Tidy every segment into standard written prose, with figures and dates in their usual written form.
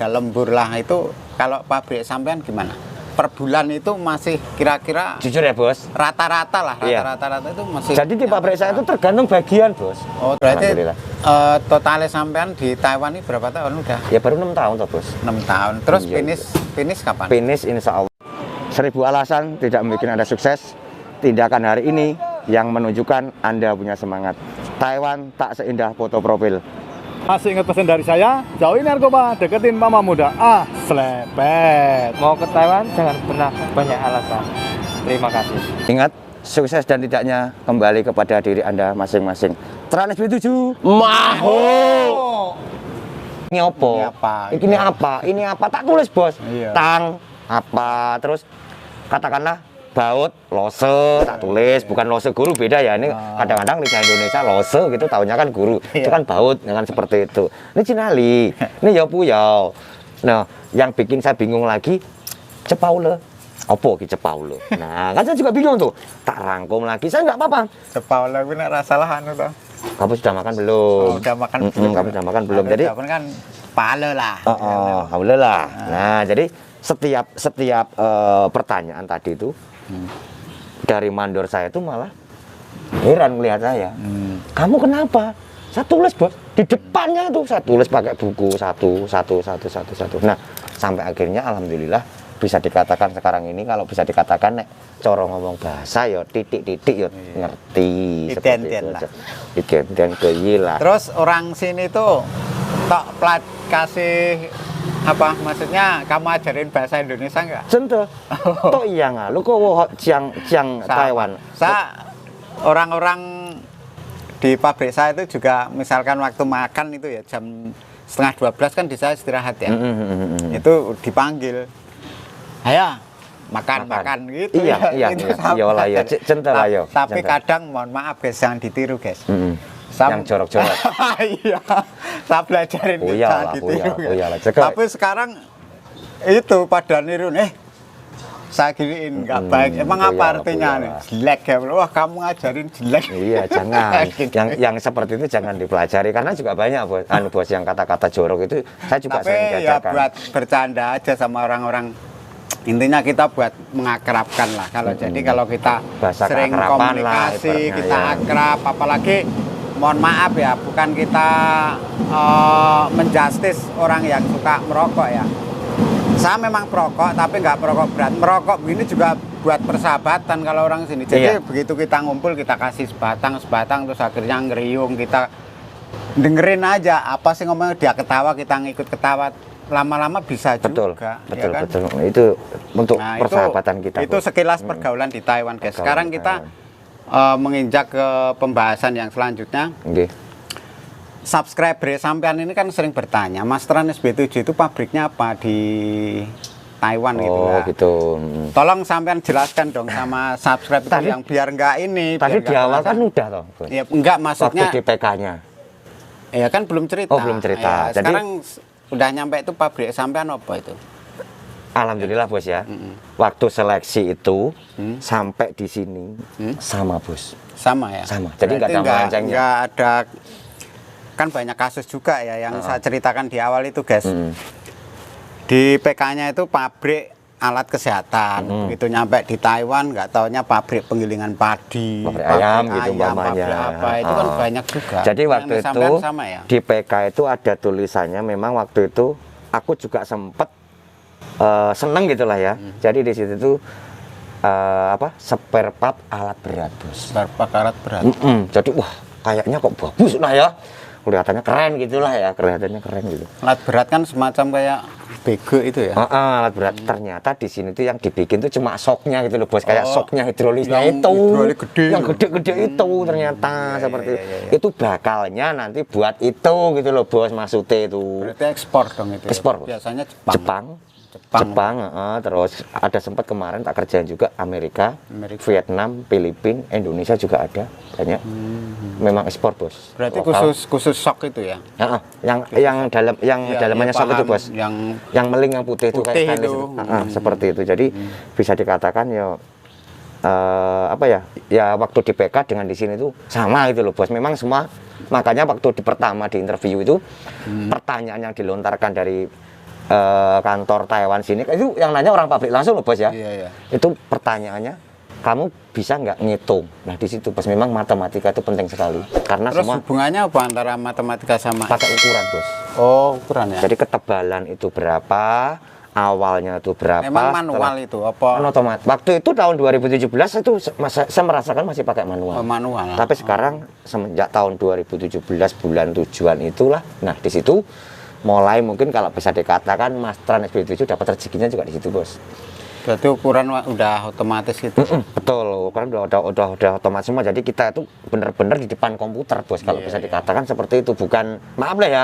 lembur lah itu. Kalau pabrik sampean gimana? Per bulan itu masih kira-kira Jujur ya bos, rata-rata lah, Iya. rata-rata itu masih. jadi di pabrik saya itu tergantung bagian bos. Oh, berarti Alhamdulillah. totalnya sampean di Taiwan ini berapa tahun udah? Ya baru 6 tahun toh bos. 6 tahun. Terus Iya, finish kapan? Finish insya Allah. 1000 alasan tidak membuat Anda sukses. Tindakan hari ini yang menunjukkan Anda punya semangat. Taiwan tak seindah foto profil. Masih ingat pesan dari saya, jauhin narkoba, deketin mama muda. Selepet. Mau ke Taiwan jangan pernah banyak alasan. Terima kasih. Ingat, sukses dan tidaknya kembali kepada diri Anda masing-masing. Trans B7 Maho. Ini apa? Ini apa? Ini apa? Ini apa? Tak tulis bos. Iya. Tang apa? Terus katakanlah baut, lose, tak tulis, bukan lose guru, beda ya. Ini kadang-kadang lidah Indonesia lose gitu, tahunya kan guru. Iya. Itu kan baut, kan seperti itu. Ini Cinali, ini ya puyau. Nah, yang bikin saya bingung lagi, Cepaule. Apa ki Cepaule? Nah, kan saya juga bingung tuh. Tak rangkum lagi, saya nggak apa-apa. Cepau lagi nek ra salah anu to. Kamu sudah makan belum? Oh, udah makan belum? Kamu sudah makan belum? Jadi, kan pale lah. alhamdulillah. Nah, jadi setiap pertanyaan tadi itu dari mandor saya itu malah heran melihat saya. Kamu kenapa? Saya tulis bos di depannya itu, saya tulis pakai buku satu. Nah, sampai akhirnya alhamdulillah bisa dikatakan sekarang ini, kalau bisa dikatakan nek coro ngomong bahasa ya titik-titik ya ngerti seperti Identen itu lah. aja. Identen keyilah. Terus orang sini tuh tok plat kasih apa maksudnya kamu ajarin bahasa Indonesia enggak? Contoh, toh iya nggak? Lu kok Jiang Taiwan? Orang-orang di pabrik saya itu juga misalkan waktu makan itu ya jam 11:30 kan di saya istirahat ya. Itu dipanggil, ayo makan gitu. Iya, Itu iya, sampai- iya lah ya, centel lah ya. Tapi centel. kadang mohon maaf guys, jangan ditiru guys. Yang jorok-jorok. Iya, saya belajarin Oh iya jangan lah, ditiru, oh iya lah. guys. Tapi sekarang itu pada niru saya giniin nggak baik. Emang oh apa iya, artinya oh iya nih? lah. Jelek ya, wah kamu ngajarin jelek. Iya, jangan. yang seperti itu jangan dipelajari karena juga banyak bos yang kata-kata jorok itu saya juga sering Tapi ya jajakan. buat bercanda aja sama orang-orang. Intinya kita buat mengakrabkan lah. Kalau jadi kalau kita Bahasa sering keakraban lah, komunikasi, ibaratnya, kita ya. akrab, apalagi mohon maaf ya, bukan kita menjustis orang yang suka merokok ya. Saya memang perokok, tapi nggak perokok berat. Merokok begini juga buat persahabatan kalau orang sini. Jadi Iya. begitu kita ngumpul, kita kasih sebatang, terus akhirnya ngeriung, kita dengerin aja apa sih ngomongnya, dia ketawa, kita ngikut ketawa. Lama-lama bisa Betul, juga. betul, ya kan? betul. Itu untuk Nah, persahabatan kita. Itu bos. sekilas pergaulan di Taiwan, guys. Pergaulan Sekarang di kita menginjak ke pembahasan yang selanjutnya. Oke. Subscriber sampean ini kan sering bertanya, Mas Trans B7 itu pabriknya apa di Taiwan gitu Oh ya. gitu. Tolong sampean jelaskan dong sama subscribe itu Tadi- yang biar enggak ini. Tadi biar di nggak awal kan penasaran. udah toh. bos. Ya enggak maksudnya. Waktu di PK-nya. Ya kan belum cerita. Oh, belum cerita. Ya, Jadi- sekarang udah nyampe itu pabrik sampean apa itu? Alhamdulillah bos ya. Waktu seleksi itu sampai di sini sama bos. Sama ya. Sama. Jadi nggak ada Berarti melencengnya. nggak ada, kan banyak kasus juga ya yang saya ceritakan di awal itu guys. Di PK-nya itu pabrik alat kesehatan. Begitu nyampe di Taiwan nggak taunya pabrik penggilingan padi, Pabrik ayam gitu pabrik umpamanya. apa itu kan banyak juga. Jadi Yang waktu itu sampean sama ya. di PK itu ada tulisannya, memang waktu itu aku juga sempet seneng gitulah ya. Jadi di situ tuh spare part alat berat bos. Berapa karat berat? Jadi wah kayaknya kok bagus lah ya. Kelihatannya keren gitulah ya, kelihatannya keren gitu. Alat berat kan semacam kayak bego itu ya. Alat berat ternyata di sini tuh yang dibikin tuh cuma soknya gitu loh bos, kayak Oh, soknya hidrolisnya yang itu, hidrolik gede. yang gede-gede itu ternyata seperti itu bakalnya nanti buat itu gitu loh bos, maksudnya itu Berarti ekspor dong itu. ya? ekspor bos. Biasanya Jepang, terus ada sempat kemarin tak kerjain juga Amerika, Vietnam, Filipina, Indonesia juga ada banyak. Memang ekspor bos. Berarti Lokal. khusus sok itu ya. Yang dalamannya sok itu paham. bos. Yang meling yang putih itu Putih kayak itu. seperti itu. Jadi bisa dikatakan ya ya waktu di PK dengan di sini itu sama gitu loh bos. Memang semua, makanya waktu pertama di interview itu pertanyaan yang dilontarkan dari kantor Taiwan sini, itu yang nanya orang pabrik langsung loh bos ya. Iya, iya. Itu pertanyaannya, kamu bisa nggak ngitung? Nah di situ bos, memang matematika itu penting sekali karena Terus semua hubungannya apa antara matematika sama pakai ukuran bos. Oh, ukuran ya. Jadi ketebalan itu berapa, awalnya itu berapa. Memang manual itu apa? Otomatis. Waktu itu tahun 2017 itu saya merasakan masih pakai manual. Oh, manual. Tapi sekarang semenjak tahun 2017 bulan tujuan itulah, nah di situ mulai mungkin kalau bisa dikatakan Mas Tran SB7 dapat rezekinya juga di situ bos. Berarti ukuran udah otomatis gitu. Betul, ukuran udah otomatis semua. Jadi kita itu benar-benar di depan komputer bos. Kalau bisa dikatakan seperti itu, bukan, maaf lah ya.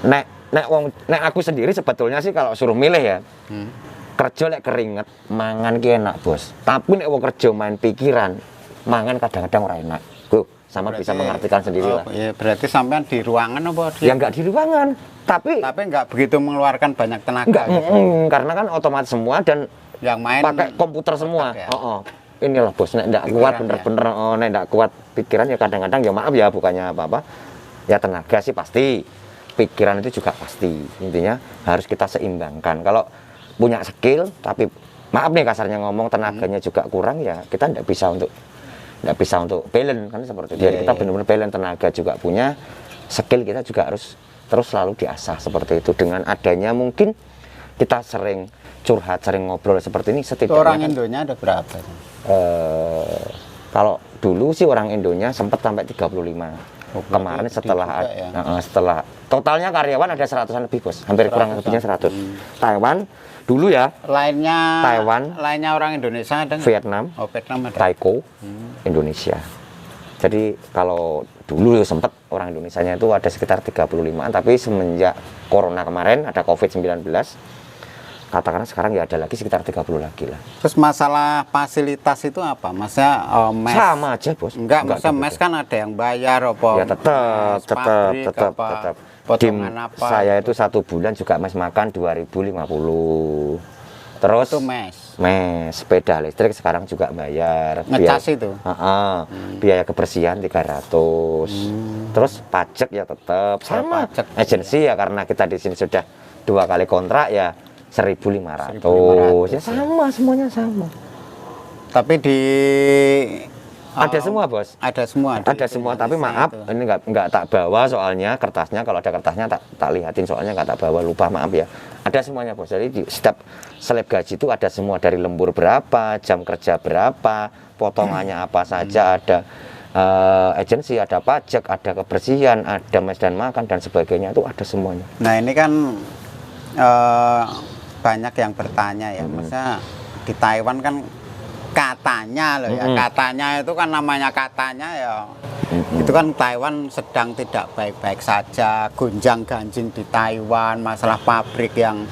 Nek aku sendiri sebetulnya sih kalau suruh milih ya, kerja lek keringet, mangan ki enak bos. Tapi nek wong kerja main pikiran, mangan kadang-kadang ora enak. Sama Berarti, bisa mengartikan sendiri lah. Iya, berarti sampean di ruangan apa Ya nggak di ruangan, tapi nggak begitu mengeluarkan banyak tenaga. enggak, gitu. karena kan otomatis semua dan Yang main pakai komputer semua. ya? Inilah bos, nek nggak kuat bener-bener, nek nggak kuat pikiran ya kadang-kadang ya maaf ya, bukannya apa-apa. Ya tenaga sih pasti, pikiran itu juga pasti. Intinya harus kita seimbangkan. Kalau punya skill tapi maaf nih kasarnya ngomong tenaganya juga kurang ya kita nggak bisa untuk balance kan seperti itu. Jadi kita benar-benar balance, tenaga juga punya, skill kita juga harus terus selalu diasah seperti itu. Dengan adanya mungkin kita sering curhat, sering ngobrol seperti ini, setidaknya orang kan, Indonya ada berapa? kalau dulu sih orang Indonya sempat sampai 35. Kemarin setelah totalnya karyawan ada 100-an lebih bos, hampir kurang lebihnya 100. Taiwan dulu ya, Lainnya Taiwan, lainnya orang Indonesia ada nggak? Vietnam, Oh, Vietnam ada. Taiko, Indonesia. Jadi kalau dulu sempat orang Indonesianya itu ada sekitar 35-an, tapi semenjak corona kemarin ada COVID-19, katakanlah sekarang ya ada lagi sekitar 30 lagi lah. Terus masalah fasilitas itu apa? Maksudnya mes? Sama aja bos. Enggak, maksudnya mes kan ada yang bayar apa? Ya tetap. Tim Potongan apa? saya itu 1 bulan juga mes makan 2050. Terus Itu mes. Sepeda listrik sekarang juga bayar. Ngecas itu? Biaya kebersihan 300. Terus pajak ya tetap sama. Pajak, Agensi ya karena kita di sini sudah 2 kali kontrak ya 1.500. Ya sama, semuanya sama. Tapi di Ada semua bos. ada semua. Ada semua, tapi maaf ini nggak tak bawa soalnya kertasnya. Kalau ada kertasnya tak lihatin soalnya nggak tak bawa, lupa, maaf ya. Ada semuanya bos. Jadi di setiap slab gaji itu ada semua, dari lembur berapa, jam kerja berapa, potongannya apa saja, ada agensi, ada pajak, ada kebersihan, ada mes dan makan dan sebagainya, itu ada semuanya. Nah ini kan banyak yang bertanya ya, maksudnya di Taiwan kan katanya loh ya, katanya itu kan namanya katanya ya, itu kan Taiwan sedang tidak baik-baik saja, gonjang-ganjing di Taiwan, masalah pabrik yang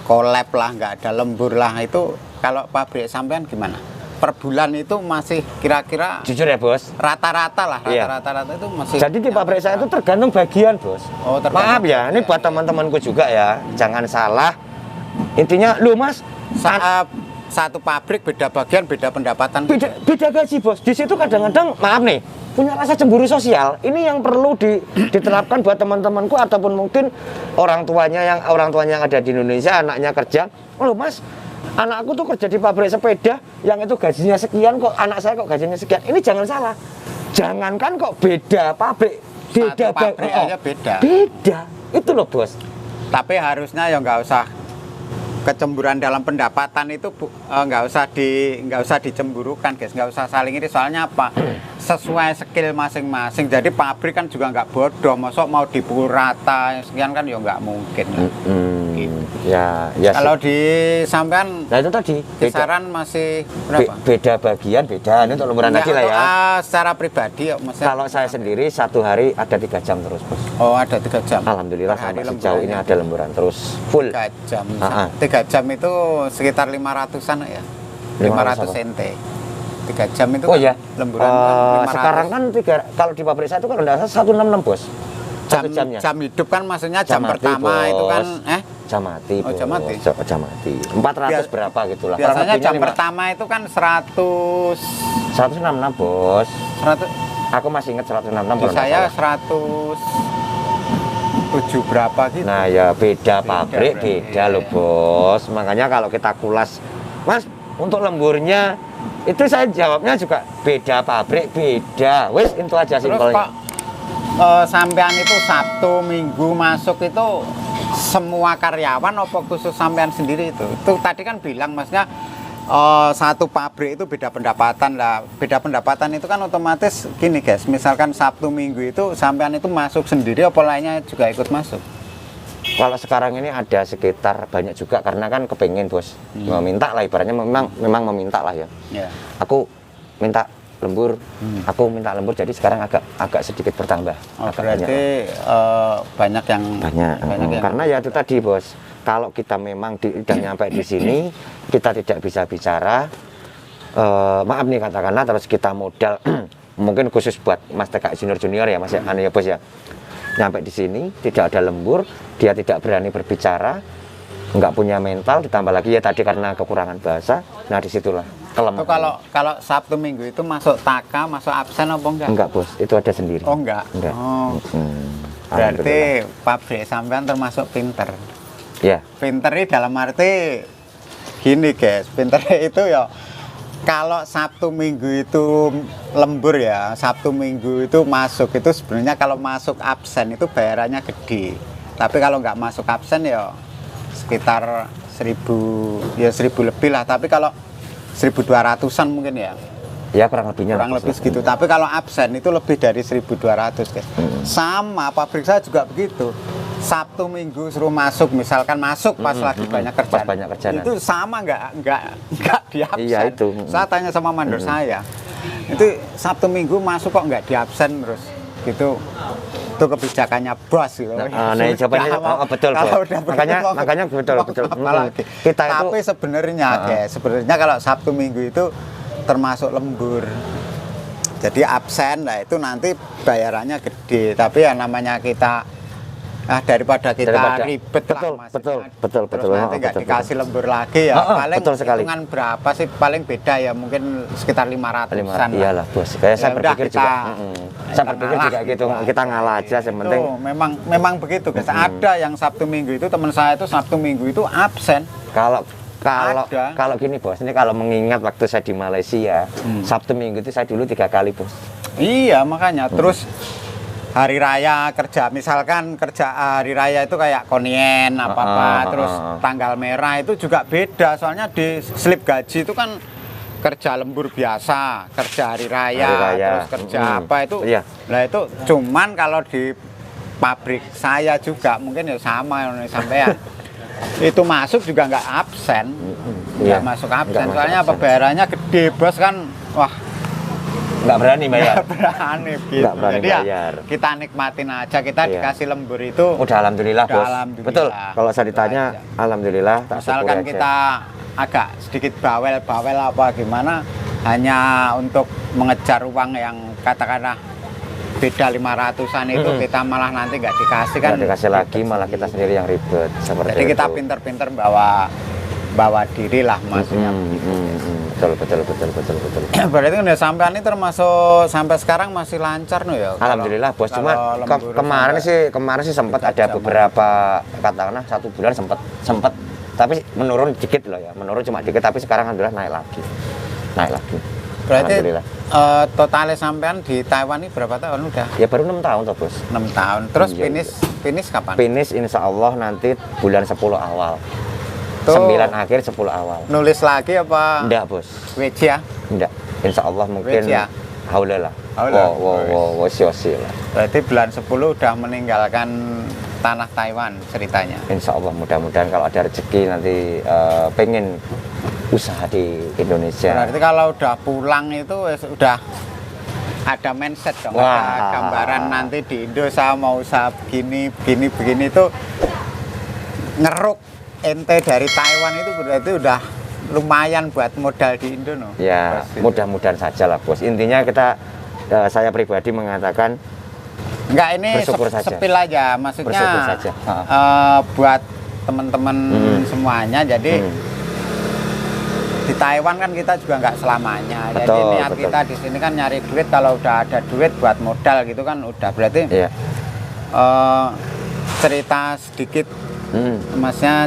kolab lah, nggak ada lembur lah. Itu kalau pabrik sampean gimana? Per bulan itu masih kira-kira Jujur ya bos, rata-rata lah, Iya. rata-rata itu masih. jadi di pabrik saya itu tergantung bagian bos. Oh, tergantung Maaf ya, ini buat teman-temanku juga ya, jangan salah. Intinya, lu mas, Satu pabrik beda bagian, beda pendapatan. beda gaji bos. Di situ kadang-kadang maaf nih, punya rasa cemburu sosial. Ini yang perlu diterapkan buat teman-temanku ataupun mungkin orang tuanya yang ada di Indonesia, anaknya kerja. Oh mas, anakku tuh kerja di pabrik sepeda, yang itu gajinya sekian, kok anak saya kok gajinya sekian. Ini jangan salah. Jangankan kok beda pabrik, Satu pabrik aja beda. Beda. Itu loh bos. Tapi harusnya ya nggak usah kecemburuan dalam pendapatan itu nggak usah dicemburukan guys, nggak usah saling ini, soalnya apa, sesuai skill masing-masing. Jadi pabrik kan juga nggak bodoh, masuk mau dipukul rata sekian kan ya nggak mungkin lah. Gitu. Ya Kalau sih. di sampean Nah itu tadi kisaran masih berapa? beda bagian, beda. Ini untuk lemburan tadi lah ya. Secara pribadi ya, maksudnya. Kalau saya sendiri 1 hari ada 3 jam terus bos. Oh, ada 3 jam. Alhamdulillah Per hari sampai sejauh ini lemburannya. ada lemburan terus full. 3 jam. Ah, ah. 3 jam itu sekitar 500-an ya. 500 500 NT. 3 jam itu Oh kan ya, lemburan kan 500. sekarang kan kalau di pabrik saya itu kalau nggak salah 166 bos. jam, 1 jamnya. jam hidup kan maksudnya jam Jam mati, pertama itu kan bos. Jam mati. Oh, jam bos. mati. Jam mati. 400 berapa gitulah. biasanya Kurang jam lebihnya pertama itu kan 100 166 bos. 100 Aku masih ingat 166 di kalau nggak saya salah. 100 7 berapa gitu. Nah ya beda Beda pabrik, berarti, beda loh iya. bos. Makanya kalau kita kulas, Mas, untuk lemburnya itu saya jawabnya juga beda pabrik, beda. Wes itu aja Terus simpelnya. kok sampean itu Sabtu Minggu masuk itu semua karyawan apa khusus sampean sendiri itu? Itu tadi kan bilang maksudnya satu pabrik itu beda pendapatan lah. Beda pendapatan itu kan otomatis gini guys, misalkan Sabtu Minggu itu sampean itu masuk sendiri apa lainnya juga ikut masuk? Kalau sekarang ini ada sekitar banyak juga karena kan kepengen bos meminta lah ibaratnya memang meminta lah ya. Ya. Aku minta lembur, aku minta lembur jadi sekarang agak sedikit bertambah. Oh, agak berarti banyak yang banyak yang karena ya itu tadi bos, kalau kita memang udah nyampe di sini kita tidak bisa bicara, maaf nih katakanlah terus kita modal mungkin khusus buat mas TK junior ya mas ya, anu ya bos ya, nyampe di sini tidak ada lembur, dia tidak berani berbicara, nggak punya mental, ditambah lagi ya tadi karena kekurangan bahasa, nah disitulah kelemahan. itu kalau Sabtu Minggu itu masuk taka, masuk absen apa enggak? Enggak bos, itu ada sendiri. Oh enggak. Enggak. Oh. Alhamdulillah. Berarti pabrik sampean termasuk pinter. Ya. Pinter ini dalam arti gini guys, pinter itu ya kalau Sabtu Minggu itu lembur ya, Sabtu Minggu itu masuk itu sebenarnya kalau masuk absen itu bayarannya gede. Tapi kalau nggak masuk absen ya sekitar 1000 ya 1000 lebih lah. Tapi kalau 1200-an mungkin ya. Ya kurang lebihnya lah, Kurang bos. lebih segitu. Tapi kalau absen itu lebih dari 1200 guys. Sama pabrik saya juga begitu. Sabtu Minggu suruh masuk, misalkan masuk pas lagi banyak kerjaan. Pas banyak kerjaan. Itu sama nggak di absen. Iya, itu. Saya tanya sama mandor saya. Itu Sabtu Minggu masuk kok nggak di absen terus. Gitu. Itu kebijakannya bos gitu. Nah, jawabannya betul, kalau Bos. udah Makanya betul. Apalagi. Kita itu Tapi sebenarnya guys, sebenarnya kalau Sabtu Minggu itu termasuk lembur. Jadi absen lah itu nanti bayarannya gede. Tapi yang namanya kita daripada ribet betul, lah maksudnya. betul, Terus nanti nggak betul, dikasih lembur lagi ya. Paling betul sekali. hitungan berapa sih? Paling beda ya mungkin sekitar 500-an. Iyalah bos, kayak saya udah, berpikir kita- juga saya berpikir ngalah juga gitu, lah. kita ngalah aja yang penting. Itu memang begitu guys. Ada yang Sabtu Minggu itu teman saya itu Sabtu Minggu itu absen. Ada. Kalau gini bos, ini kalau mengingat waktu saya di Malaysia, Sabtu Minggu itu saya dulu 3 kali bos. Iya makanya terus hari raya kerja misalkan kerja hari raya itu kayak konien apa terus tanggal merah itu juga beda soalnya di slip gaji itu kan kerja lembur biasa kerja hari raya. Terus kerja apa itu Iya. nah itu cuman kalau di pabrik saya juga mungkin ya sama sampean itu masuk juga nggak absen Iya. nggak masuk absen Nggak masuk soalnya absen. pembayarannya gede bos kan wah Nggak berani bayar. nggak berani gitu. Nggak berani Jadi ya, bayar. kita nikmatin aja kita Iya. dikasih lembur itu Udah alhamdulillah Udah bos. alhamdulillah. Betul. Kalau saya ditanya, Itu aja. alhamdulillah. Tak misalkan syukuri aja. kita agak sedikit bawel apa gimana hanya untuk mengejar uang yang katakanlah beda 500-an itu kita malah nanti nggak dikasih kan Nggak dikasih lagi, malah kita sendiri yang ribet. Seperti jadi kita itu. pinter-pinter bawa diri lah maksudnya. Betul. Berarti udah sampean ini termasuk sampai sekarang masih lancar no ya? Alhamdulillah bos, kalau cuma lembur kemarin sih sempat ada sama. beberapa katakanlah 1 bulan sempat tapi menurun dikit loh ya, menurun cuma dikit tapi sekarang alhamdulillah naik lagi. Berarti Alhamdulillah. totalnya sampean di Taiwan ini berapa tahun udah? Ya baru 6 tahun toh bos. 6 tahun. Terus Iya, finish kapan? Finish insya Allah nanti bulan 10 awal. Tuh. 9 akhir 10 awal. Nulis lagi apa? Enggak bos, WC ya? enggak. Insya Allah mungkin Wes ya? haula lah. Haula. Siosi lah. Berarti bulan 10 udah meninggalkan tanah Taiwan ceritanya. Insya Allah mudah-mudahan kalau ada rezeki nanti pengen usaha di Indonesia. Berarti kalau udah pulang itu udah ada mindset dong, Wah. ada gambaran nanti di Indo saya mau usaha begini itu ngeruk ente dari Taiwan itu berarti udah lumayan buat modal di Indo no. Ya Pasti. mudah-mudahan saja lah bos. Intinya kita saya pribadi mengatakan Enggak ini bersyukur saja. sepil aja maksudnya Bersyukur saja. buat teman-teman semuanya jadi di Taiwan kan kita juga nggak selamanya jadi Betul, niat betul. kita di sini kan nyari duit kalau udah ada duit buat modal gitu kan udah berarti ya cerita sedikit, maksudnya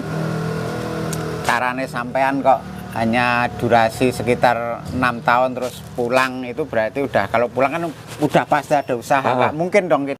carane sampean kok hanya durasi sekitar 6 tahun terus pulang, itu berarti udah, kalau pulang kan udah pasti ada usaha, nggak mungkin dong kita